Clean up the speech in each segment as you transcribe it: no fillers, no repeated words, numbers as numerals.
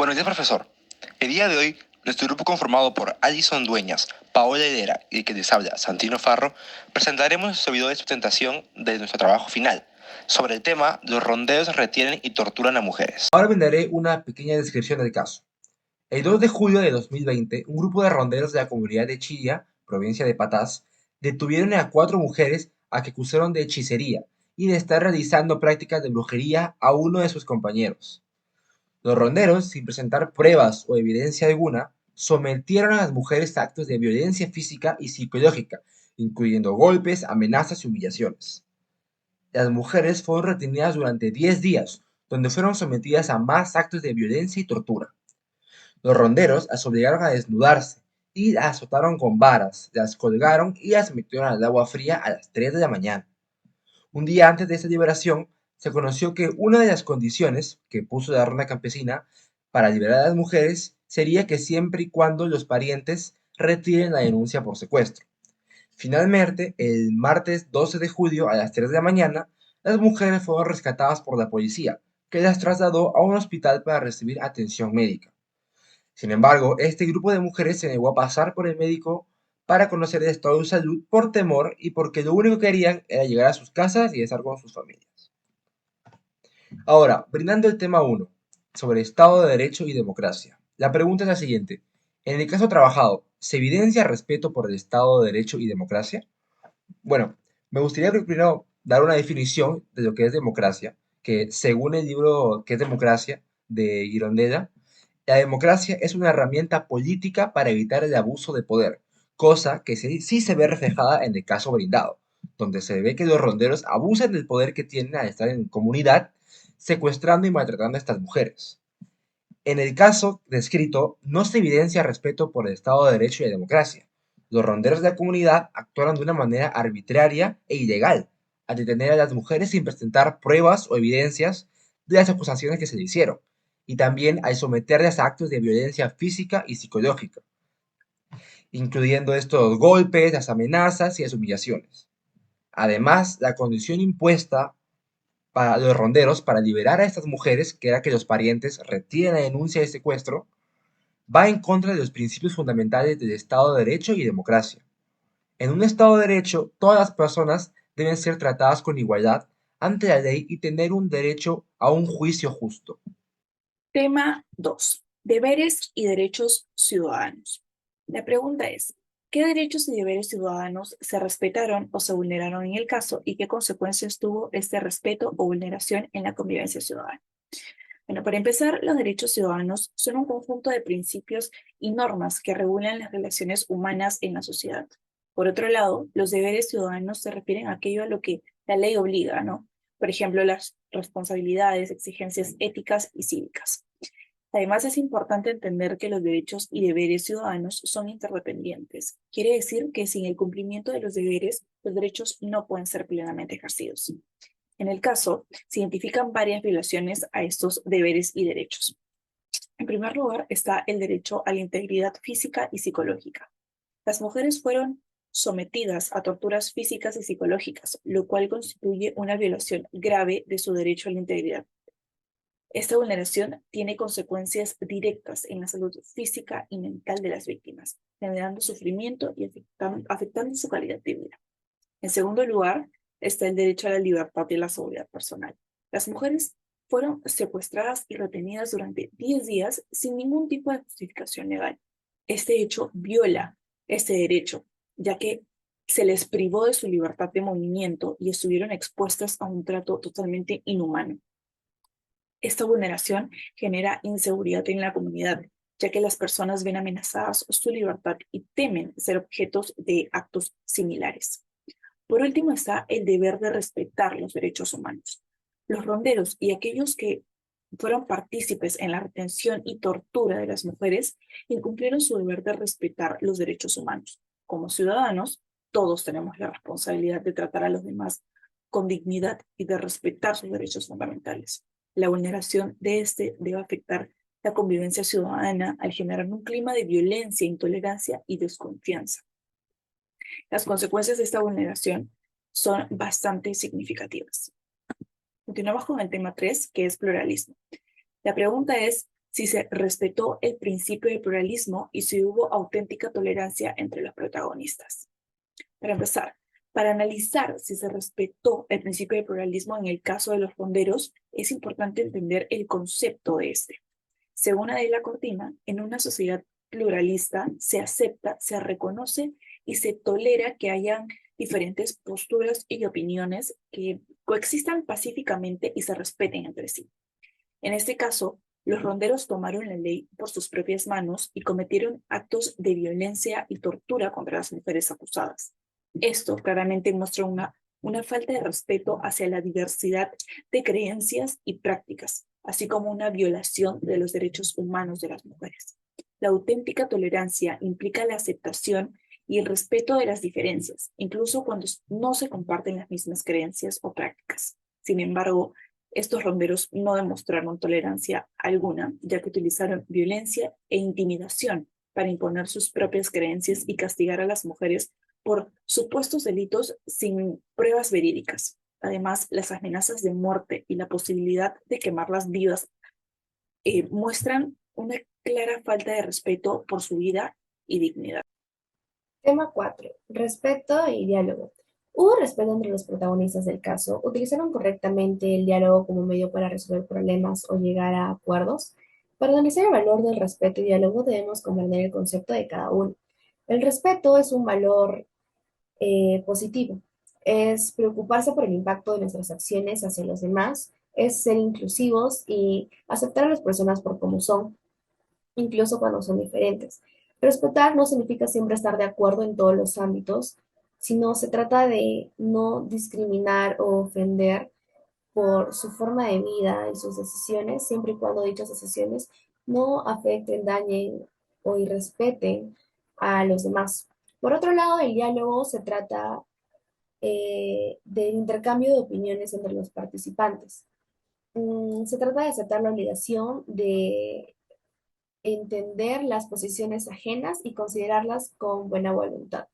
Buenos días, profesor. El día de hoy, nuestro grupo conformado por Alison Dueñas, Paola Herrera y el que les habla, Santino Farro, presentaremos nuestro video de sustentación de nuestro trabajo final sobre el tema "Los ronderos retienen y torturan a mujeres". Ahora brindaré una pequeña descripción del caso. El 2 de julio de 2020, un grupo de ronderos de la comunidad de Chilla, provincia de Patás, detuvieron a 4 mujeres a que acusaron de hechicería y de estar realizando prácticas de brujería a uno de sus compañeros. Los ronderos, sin presentar pruebas o evidencia alguna, sometieron a las mujeres a actos de violencia física y psicológica, incluyendo golpes, amenazas y humillaciones. Las mujeres fueron retenidas durante 10 días, donde fueron sometidas a más actos de violencia y tortura. Los ronderos las obligaron a desnudarse y las azotaron con varas, las colgaron y las metieron al agua fría a las 3 de la mañana. Un día antes de esta liberación, se conoció que una de las condiciones que puso la ronda campesina para liberar a las mujeres sería que siempre y cuando los parientes retiren la denuncia por secuestro. Finalmente, el martes 12 de julio a las 3 de la mañana, las mujeres fueron rescatadas por la policía, que las trasladó a un hospital para recibir atención médica. Sin embargo, este grupo de mujeres se negó a pasar por el médico para conocer el estado de su salud por temor y porque lo único que querían era llegar a sus casas y estar con sus familias. Ahora, brindando el tema 1, sobre Estado de Derecho y democracia. La pregunta es la siguiente. En el caso trabajado, ¿se evidencia respeto por el Estado de Derecho y democracia? Bueno, me gustaría primero dar una definición de lo que es democracia, que según el libro ¿Qué es democracia?, de Girondella, la democracia es una herramienta política para evitar el abuso de poder, cosa que sí se ve reflejada en el caso brindado, donde se ve que los ronderos abusan del poder que tienen al estar en comunidad, secuestrando y maltratando a estas mujeres. En el caso descrito, no se evidencia respeto por el Estado de Derecho y la democracia. Los ronderos de la comunidad actuaron de una manera arbitraria e ilegal, al detener a las mujeres sin presentar pruebas o evidencias de las acusaciones que se le hicieron, y también al someterlas a actos de violencia física y psicológica, incluyendo estos golpes, las amenazas y las humillaciones. Además, la condición impuesta para los ronderos para liberar a estas mujeres, que era que los parientes retiren la denuncia de secuestro, va en contra de los principios fundamentales del Estado de Derecho y democracia. En un Estado de Derecho, todas las personas deben ser tratadas con igualdad ante la ley y tener un derecho a un juicio justo. Tema 2. Deberes y derechos ciudadanos. La pregunta es, ¿qué derechos y deberes ciudadanos se respetaron o se vulneraron en el caso y qué consecuencias tuvo este respeto o vulneración en la convivencia ciudadana? Bueno, para empezar, los derechos ciudadanos son un conjunto de principios y normas que regulan las relaciones humanas en la sociedad. Por otro lado, los deberes ciudadanos se refieren a aquello a lo que la ley obliga, ¿no? Por ejemplo, las responsabilidades, exigencias éticas y cívicas. Además, es importante entender que los derechos y deberes ciudadanos son interdependientes. Quiere decir que sin el cumplimiento de los deberes, los derechos no pueden ser plenamente ejercidos. En el caso, se identifican varias violaciones a estos deberes y derechos. En primer lugar, está el derecho a la integridad física y psicológica. Las mujeres fueron sometidas a torturas físicas y psicológicas, lo cual constituye una violación grave de su derecho a la integridad. Esta vulneración tiene consecuencias directas en la salud física y mental de las víctimas, generando sufrimiento y afectando su calidad de vida. En segundo lugar, está el derecho a la libertad y la seguridad personal. Las mujeres fueron secuestradas y retenidas durante 10 días sin ningún tipo de justificación legal. Este hecho viola este derecho, ya que se les privó de su libertad de movimiento y estuvieron expuestas a un trato totalmente inhumano. Esta vulneración genera inseguridad en la comunidad, ya que las personas ven amenazadas su libertad y temen ser objetos de actos similares. Por último está el deber de respetar los derechos humanos. Los ronderos y aquellos que fueron partícipes en la retención y tortura de las mujeres incumplieron su deber de respetar los derechos humanos. Como ciudadanos, todos tenemos la responsabilidad de tratar a los demás con dignidad y de respetar sus derechos fundamentales. La vulneración de este debe afectar la convivencia ciudadana al generar un clima de violencia, intolerancia y desconfianza. Las consecuencias de esta vulneración son bastante significativas. Continuamos con el tema 3, que es pluralismo. La pregunta es, si se respetó el principio de pluralismo y si hubo auténtica tolerancia entre los protagonistas. Para empezar, para analizar si se respetó el principio de pluralismo en el caso de los ronderos, es importante entender el concepto de este. Según Adela Cortina, en una sociedad pluralista se acepta, se reconoce y se tolera que hayan diferentes posturas y opiniones que coexistan pacíficamente y se respeten entre sí. En este caso, los ronderos tomaron la ley por sus propias manos y cometieron actos de violencia y tortura contra las mujeres acusadas. Esto claramente muestra una falta de respeto hacia la diversidad de creencias y prácticas, así como una violación de los derechos humanos de las mujeres. La auténtica tolerancia implica la aceptación y el respeto de las diferencias, incluso cuando no se comparten las mismas creencias o prácticas. Sin embargo, estos ronderos no demostraron tolerancia alguna, ya que utilizaron violencia e intimidación para imponer sus propias creencias y castigar a las mujeres por supuestos delitos sin pruebas verídicas. Además, las amenazas de muerte y la posibilidad de quemarlas vivas muestran una clara falta de respeto por su vida y dignidad. Tema 4. Respeto y diálogo. ¿Hubo respeto entre los protagonistas del caso? ¿Utilizaron correctamente el diálogo como medio para resolver problemas o llegar a acuerdos? Para analizar el valor del respeto y diálogo debemos comprender el concepto de cada uno. El respeto es un valor positivo. Es preocuparse por el impacto de nuestras acciones hacia los demás, es ser inclusivos y aceptar a las personas por como son, incluso cuando son diferentes. Respetar no significa siempre estar de acuerdo en todos los ámbitos, sino se trata de no discriminar o ofender por su forma de vida y sus decisiones, siempre y cuando dichas decisiones no afecten, dañen o irrespeten a los demás. Por otro lado, el diálogo se trata del intercambio de opiniones entre los participantes. Se trata de aceptar la obligación de entender las posiciones ajenas y considerarlas con buena voluntad.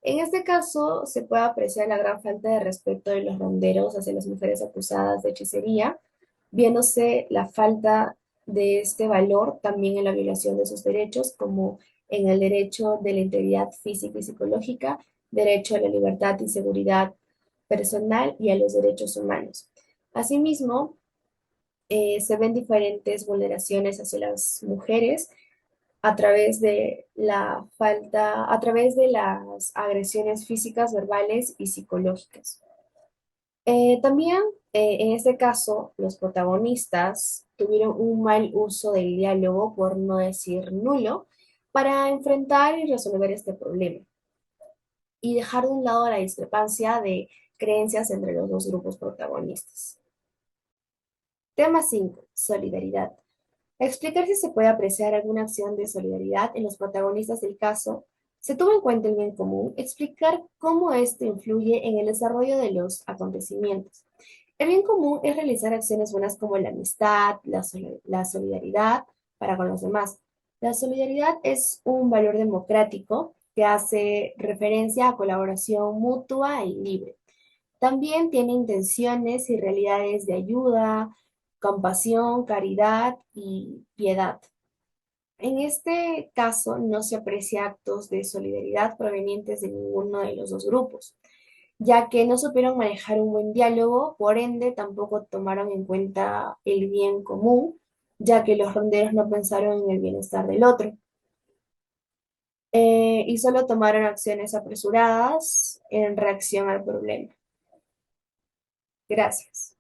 En este caso, se puede apreciar la gran falta de respeto de los ronderos hacia las mujeres acusadas de hechicería, viéndose la falta de este valor también en la violación de sus derechos, como en el derecho de la integridad física y psicológica, derecho a la libertad y seguridad personal y a los derechos humanos. Asimismo, se ven diferentes vulneraciones hacia las mujeres a través de a través de las agresiones físicas, verbales y psicológicas. También, en este caso, los protagonistas tuvieron un mal uso del diálogo, por no decir nulo, para enfrentar y resolver este problema y dejar de un lado la discrepancia de creencias entre los dos grupos protagonistas. Tema 5. Solidaridad. Explicar si se puede apreciar alguna acción de solidaridad en los protagonistas del caso, se tuvo en cuenta el bien común, explicar cómo esto influye en el desarrollo de los acontecimientos. El bien común es realizar acciones buenas como la amistad, la solidaridad para con los demás. La solidaridad es un valor democrático que hace referencia a colaboración mutua y libre. También tiene intenciones y realidades de ayuda, compasión, caridad y piedad. En este caso no se aprecia actos de solidaridad provenientes de ninguno de los dos grupos, ya que no supieron manejar un buen diálogo, por ende tampoco tomaron en cuenta el bien común, ya que los ronderos no pensaron en el bienestar del otro. Y solo tomaron acciones apresuradas en reacción al problema. Gracias.